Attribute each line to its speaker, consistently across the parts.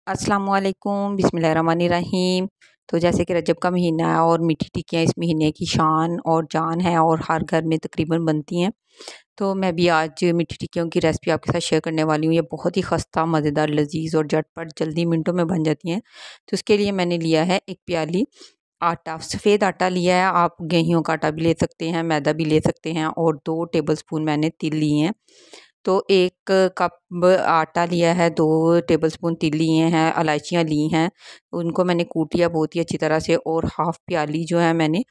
Speaker 1: अस्सलामुअलैकुम बिस्मिल्लाहिर्रहमानिर्रहीम। तो जैसे कि रजब का महीना है और मीठी टिक्कियाँ इस महीने की शान और जान है और हर घर में तकरीबन बनती हैं। तो मैं भी आज मीठी टिक्कियों की रेसिपी आपके साथ शेयर करने वाली हूँ। ये बहुत ही खस्ता, मज़ेदार, लज़ीज़ और झटपट जल्दी मिनटों में बन जाती हैं। तो उसके लिए मैंने लिया है 1 प्याली आटा, सफ़ेद आटा लिया है। आप गेहूँ का आटा भी ले सकते हैं, मैदा भी ले सकते हैं और 2 टेबलस्पून मैंने तिल लिए हैं। तो 1 कप आटा लिया है, 2 टेबलस्पून तिल लिए हैं, इलायचियाँ ली हैं, उनको मैंने कूट लिया बहुत ही अच्छी तरह से और हाफ़ प्याली जो है मैंने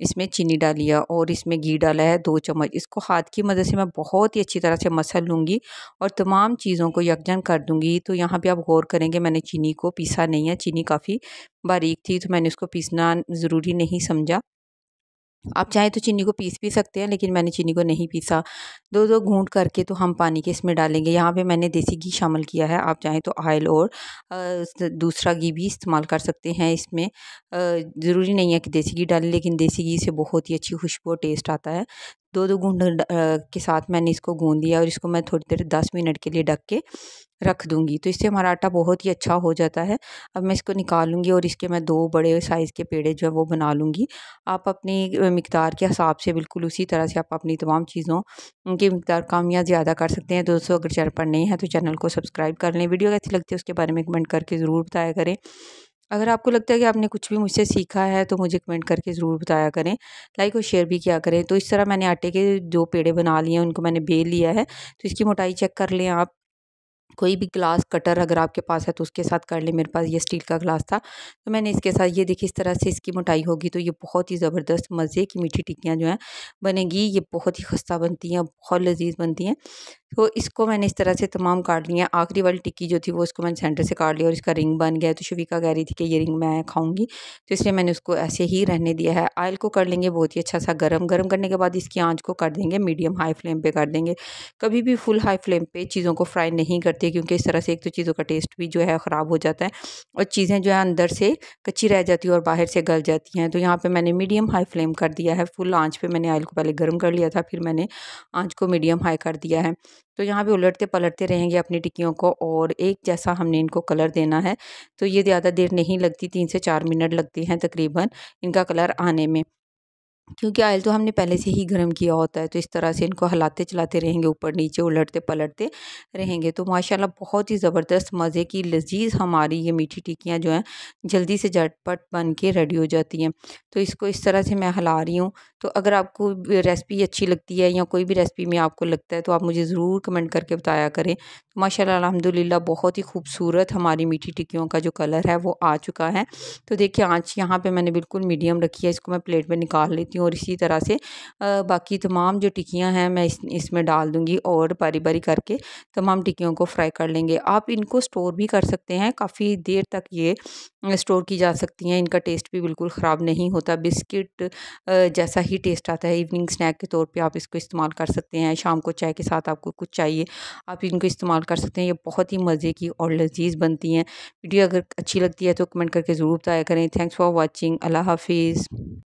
Speaker 1: इसमें चीनी डाली है और इसमें घी डाला है 2 चम्मच। इसको हाथ की मदद से मैं बहुत ही अच्छी तरह से मसल लूँगी और तमाम चीज़ों को यकजन कर दूँगी। तो यहाँ पे आप गौर करेंगे मैंने चीनी को पीसा नहीं है, चीनी काफ़ी बारीक थी तो मैंने उसको पीसना ज़रूरी नहीं समझा। आप चाहें तो चीनी को पीस भी सकते हैं, लेकिन मैंने चीनी को नहीं पीसा। 2-2 घूँट करके तो हम पानी के इसमें डालेंगे। यहाँ पे मैंने देसी घी शामिल किया है, आप चाहें तो ऑयल और दूसरा घी भी इस्तेमाल कर सकते हैं इसमें। ज़रूरी नहीं है कि देसी घी डालें, लेकिन देसी घी से बहुत ही अच्छी खुशबू और टेस्ट आता है। 2-2 घूँट के साथ मैंने इसको गूँध लिया और इसको मैं थोड़ी देर 10 मिनट के लिए ढक के रख दूँगी, तो इससे हमारा आटा बहुत ही अच्छा हो जाता है। अब मैं इसको निकालूँगी और इसके मैं 2 बड़े साइज़ के पेड़े जो है वो बना लूँगी। आप अपनी मिक़दार के हिसाब से बिल्कुल उसी तरह से आप अपनी तमाम चीज़ों की मिक़दार कम या ज़्यादा कर सकते हैं। दोस्तों, अगर चैनल पर नए हैं तो चैनल को सब्सक्राइब कर लें। वीडियो कैसी लगती है उसके बारे में कमेंट करके ज़रूर बताया करें। अगर आपको लगता है कि आपने कुछ भी मुझसे सीखा है तो मुझे कमेंट करके ज़रूर बताया करें। लाइक और शेयर भी किया करें। तो इस तरह मैंने आटे के 2 पेड़े बना लिए हैं, उनको मैंने बेल लिया है। तो इसकी मोटाई चेक कर लें आप। कोई भी ग्लास कटर अगर आपके पास है तो उसके साथ कर लें। मेरे पास ये स्टील का ग्लास था, तो मैंने इसके साथ ये देखिए इस तरह से इसकी मोटाई होगी तो ये बहुत ही ज़बरदस्त मज़े की मीठी टिक्कियाँ जो हैं बनेगी। ये बहुत ही खस्ता बनती हैं, बहुत लज़ीज़ बनती हैं। तो इसको मैंने इस तरह से तमाम काट लिया। आखिरी वाली टिक्की जो थी वो इसको मैंने सेंटर से काट लिया और इसका रिंग बन गया है। तो शफीका कह रही थी कि ये रिंग मैं खाऊँगी, तो इसलिए मैंने उसको ऐसे ही रहने दिया है। ऑयल को कर लेंगे बहुत ही अच्छा सा गरम। गरम करने के बाद इसकी आँच को कर देंगे मीडियम हाई फ्लेम पे कर देंगे। कभी भी फुल हाई फ्लेम पे चीज़ों को फ्राई नहीं करते, क्योंकि इस तरह से एक तो चीज़ों का टेस्ट भी जो है ख़राब हो जाता है और चीज़ें जो है अंदर से कच्ची रह जाती है और बाहर से गल जाती हैं। तो यहाँ पे मैंने मीडियम हाई फ्लेम कर दिया है। फुल आँच पे मैंने ऑयल को पहले गरम कर लिया था, फिर मैंने आँच को मीडियम हाई कर दिया है। तो यहाँ पे उलटते-पलटते रहेंगे अपनी टिक्कियों को और एक जैसा हमने इनको कलर देना है। तो ये ज़्यादा देर नहीं लगती, 3 से 4 मिनट लगते हैं तकरीबन इनका कलर आने में। क्योंकि ऑयल तो हमने पहले से ही गरम किया होता है, तो इस तरह से इनको हिलाते-चलाते रहेंगे, ऊपर-नीचे उलटते-पलटते रहेंगे। तो माशाल्लाह बहुत ही ज़बरदस्त मज़े की लज़ीज़ हमारी ये मीठी टिक्कियाँ जो हैं जल्दी से झटपट बन के रेडी हो जाती हैं। तो इसको इस तरह से मैं हिला रही हूँ। तो अगर आपको रेसिपी अच्छी लगती है या कोई भी रेसिपी में आपको लगता है तो आप मुझे ज़रूर कमेंट करके बताया करें। माशाल्लाह अल्हम्दुलिल्लाह बहुत ही खूबसूरत हमारी मीठी टिक्कियों का जो कलर है वो आ चुका है। तो देखिए आँच यहाँ पे मैंने बिल्कुल मीडियम रखी है। इसको मैं प्लेट में निकाल लेती हूँ और इसी तरह से बाकी तमाम जो टिक्कियाँ हैं मैं इसमें डाल दूँगी और बारी-बारी करके तमाम टिक्कियों को फ्राई कर लेंगे। आप इनको स्टोर भी कर सकते हैं, काफ़ी देर तक ये स्टोर की जा सकती हैं। इनका टेस्ट भी बिल्कुल ख़राब नहीं होता, बिस्किट जैसा ही टेस्ट आता है। इवनिंग स्नैक के तौर पे आप इसको इस्तेमाल कर सकते हैं। शाम को चाय के साथ आपको कुछ चाहिए, आप इनको इस्तेमाल कर सकते हैं। ये बहुत ही मज़े की और लज़ीज़ बनती हैं। वीडियो अगर अच्छी लगती है तो कमेंट करके ज़रूर बताया करें। Thanks for watching. अल्लाह हाफ़िज़।